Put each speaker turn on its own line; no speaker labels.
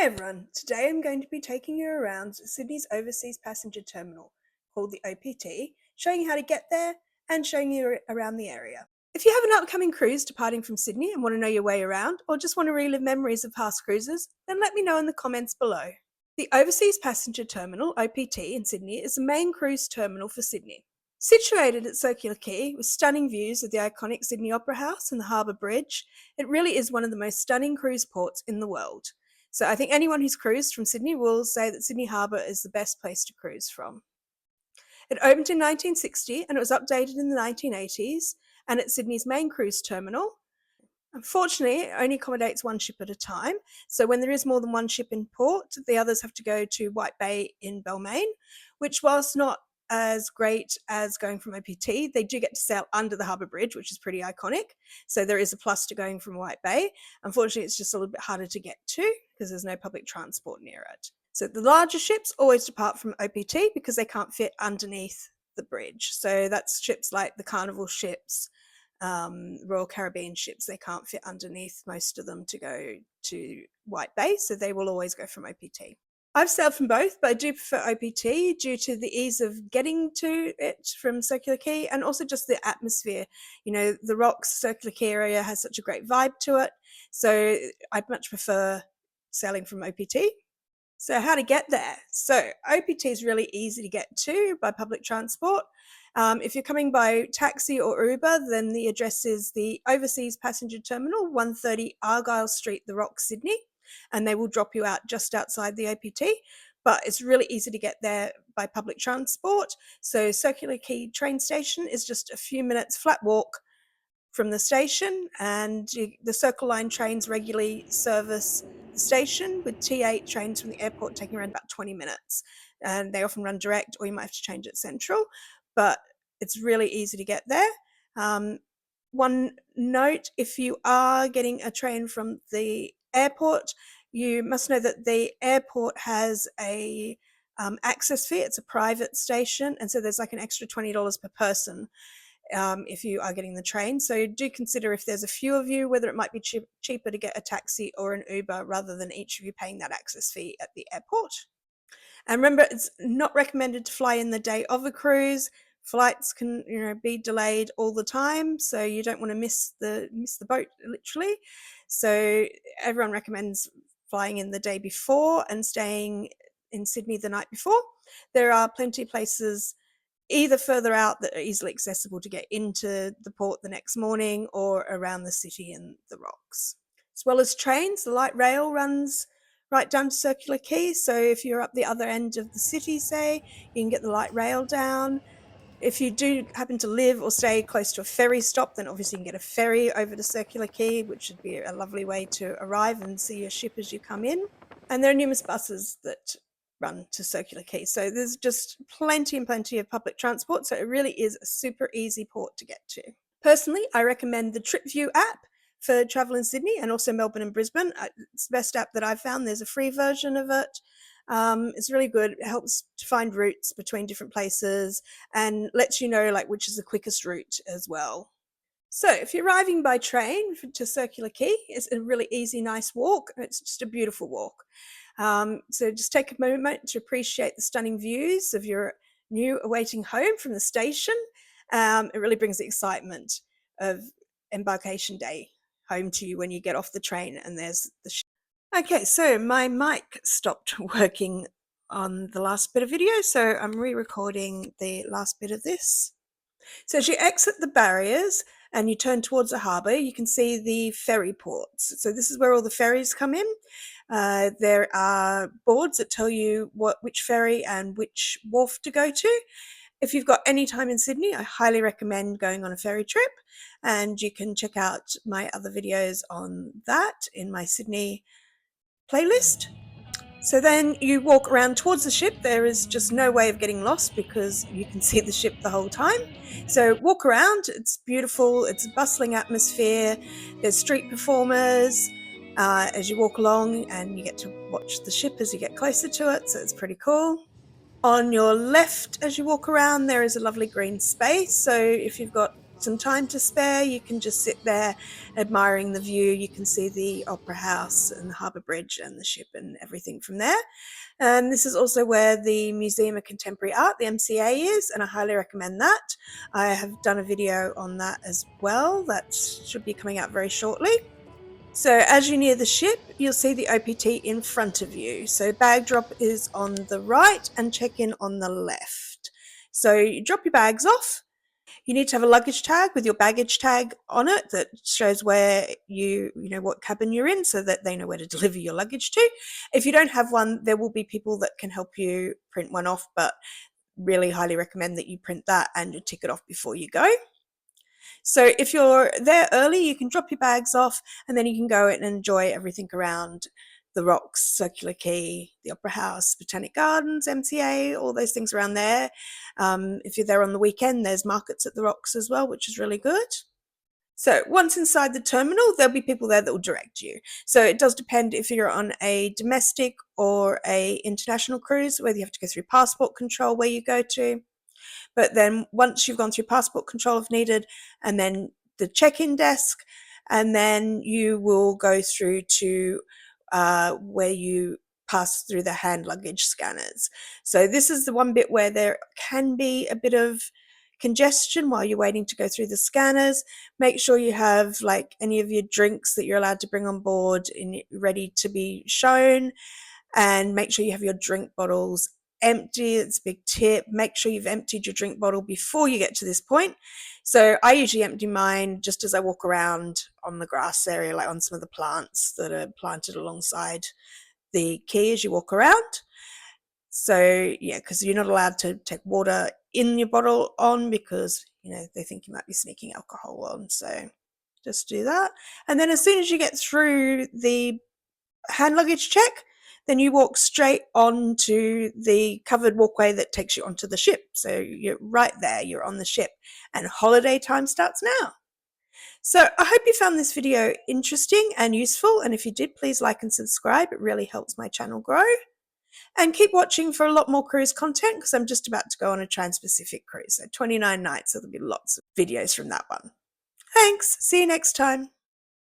Hi everyone, today I'm going to be taking you around Sydney's Overseas Passenger Terminal, called the OPT, showing you how to get there and showing you around the area. If you have an upcoming cruise departing from Sydney and want to know your way around, or just want to relive memories of past cruises, then let me know in the comments below. The Overseas Passenger Terminal, OPT, in Sydney is the main cruise terminal for Sydney. Situated at Circular Quay with stunning views of the iconic Sydney Opera House and the Harbour Bridge, it really is one of the most stunning cruise ports in the world. So I think anyone who's cruised from Sydney will say that Sydney Harbour is the best place to cruise from. It opened in 1960 and it was updated in the 1980s, and it's Sydney's main cruise terminal. Unfortunately, it only accommodates one ship at a time, so when there is more than one ship in port, the others have to go to White Bay in Balmain, which, whilst not as great as going from OPT, they do get to sail under the Harbour Bridge, which is pretty iconic, so there is a plus to going from White Bay. Unfortunately, it's just a little bit harder to get to because there's no public transport near it. So the larger ships always depart from OPT because they can't fit underneath the bridge, so that's ships like the Carnival ships, Royal Caribbean ships. They can't fit underneath, most of them, to go to White Bay, so they will always go from OPT. I've sailed from both, but I do prefer OPT due to the ease of getting to it from Circular Quay, and also just the atmosphere. You know, the rocks, Circular Quay area has such a great vibe to it, so I'd much prefer sailing from OPT. So how to get there? So OPT is really easy to get to by public transport. If you're coming by taxi or Uber, then the address is the Overseas Passenger Terminal, 130 Argyle Street, The Rock, Sydney, and they will drop you out just outside the OPT. But it's really easy to get there by public transport. So Circular Quay train station is just a few minutes flat walk from the station, and the Circle Line trains regularly service the station, with T8 trains from the airport taking around about 20 minutes. And they often run direct, or you might have to change at Central, but it's really easy to get there. One note, if you are getting a train from the airport, you must know that the airport has a access fee. It's a private station, and so there's like an extra $20 per person if you are getting the train. So do consider, if there's a few of you, whether it might be cheaper to get a taxi or an Uber rather than each of you paying that access fee at the airport. And remember, it's not recommended to fly in the day of a cruise. Flights can, be delayed all the time, so you don't want to miss the boat, literally. So everyone recommends flying in the day before and staying in Sydney the night before. There are plenty of places either further out that are easily accessible to get into the port the next morning, or around the city and the rocks. As well as trains, the light rail runs right down to Circular Quay, so if you're up the other end of the city, say, you can get the light rail down. If you do happen to live or stay close to a ferry stop, then obviously you can get a ferry over to Circular Quay, which would be a lovely way to arrive and see your ship as you come in. And there are numerous buses that run to Circular Quay, so there's just plenty and plenty of public transport, so it really is a super easy port to get to. Personally, I recommend the TripView app for travel in Sydney, and also Melbourne and Brisbane. It's the best app that I've found. There's a free version of it. It's really good. It helps to find routes between different places and lets you know which is the quickest route as well. So if you're arriving by train to Circular Quay, it's a really easy, nice walk. It's just a beautiful walk. So just take a moment to appreciate the stunning views of your new awaiting home from the station. It really brings the excitement of embarkation day home to you when you get off the train and there's the ship. Okay, so my mic stopped working on the last bit of video, so I'm re-recording the last bit of this. So as you exit the barriers and you turn towards the harbour, you can see the ferry ports. So this is where all the ferries come in. There are boards that tell you which ferry and which wharf to go to. If you've got any time in Sydney, I highly recommend going on a ferry trip, and you can check out my other videos on that in my Sydney playlist. So then you walk around towards the ship. There is just no way of getting lost because you can see the ship the whole time. So walk around, it's beautiful, it's a bustling atmosphere, there's street performers as you walk along, and you get to watch the ship as you get closer to it, so it's pretty cool. On your left as you walk around, there is a lovely green space, so if you've got some time to spare, you can just sit there admiring the view. You can see the Opera House and the Harbour Bridge and the ship and everything from there. And this is also where the Museum of Contemporary Art, the MCA, is, and I highly recommend that. I have done a video on that as well. That should be coming out very shortly. So as you near the ship, you'll see the OPT in front of you. So bag drop is on the right and check-in on the left. So you drop your bags off. You need to have a luggage tag with your baggage tag on it that shows where you know what cabin you're in, so that they know where to deliver your luggage to. If you don't have one, there will be people that can help you print one off, but really highly recommend that you print that and your ticket off before you go. So if you're there early, you can drop your bags off and then you can go and enjoy everything around the Rocks, Circular Quay, the Opera House, Botanic Gardens, MCA, all those things around there. If you're there on the weekend, there's markets at the Rocks as well, which is really good. So once inside the terminal, there'll be people there that will direct you. So it does depend if you're on a domestic or a international cruise, whether you have to go through passport control where you go to. But then once you've gone through passport control if needed, and then the check-in desk, and then you will go through to where you pass through the hand luggage scanners. So this is the one bit where there can be a bit of congestion while you're waiting to go through the scanners. Make sure you have like any of your drinks that you're allowed to bring on board ready to be shown, and make sure you have your drink bottles empty. It's a big tip. Make sure you've emptied your drink bottle before you get to this point. So I usually empty mine just as I walk around on the grass area, like on some of the plants that are planted alongside the quay as you walk around. So yeah, because you're not allowed to take water in your bottle on, because they think you might be sneaking alcohol on. So just do that. And then as soon as you get through the hand luggage check, then you walk straight onto the covered walkway that takes you onto the ship. So you're right there, you're on the ship, and holiday time starts now. So I hope you found this video interesting and useful, and if you did, please like and subscribe. It really helps my channel grow. And keep watching for a lot more cruise content, because I'm just about to go on a transpacific cruise, so 29 nights, so there'll be lots of videos from that one. Thanks, see you next time.